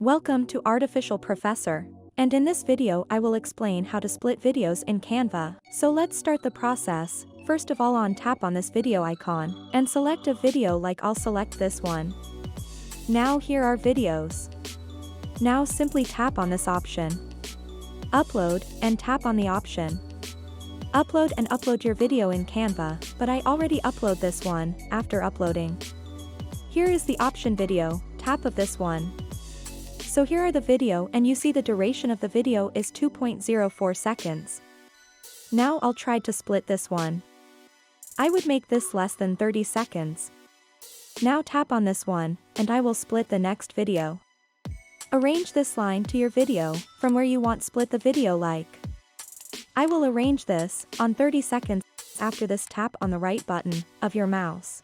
Welcome to Artificial Professor. And in this video I will explain how to split videos in Canva. So let's start the process. First of all, tap on this video icon and select a video, like I'll select this one. Now here are videos. Now simply tap on this option. Upload, and tap on the option. Upload and upload your video in Canva, but I already upload this one. After uploading, here is the option video, tap of this one. So here are the video, and you see the duration of the video is 2.04 seconds. Now I'll try to split this one. I would make this less than 30 seconds. Now tap on this one, and I will split the next video. Arrange this line to your video, from where you want split the video like. I will arrange this, on 30 seconds, after this tap on the right button, of your mouse.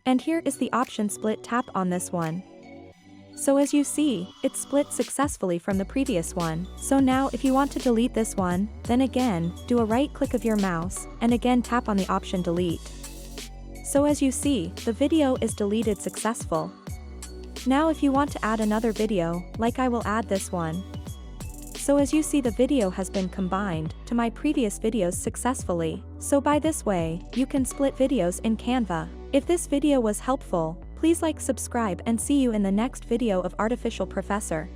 And here is the option split, tap on this one. So as you see, it split successfully from the previous one. So now if you want to delete this one, then again, do a right click of your mouse, and again tap on the option delete. So as you see, the video is deleted successful. Now if you want to add another video, like I will add this one. So as you see, the video has been combined to my previous videos successfully. So by this way, you can split videos in Canva. If this video was helpful, please like, subscribe, and see you in the next video of Artificial Professor.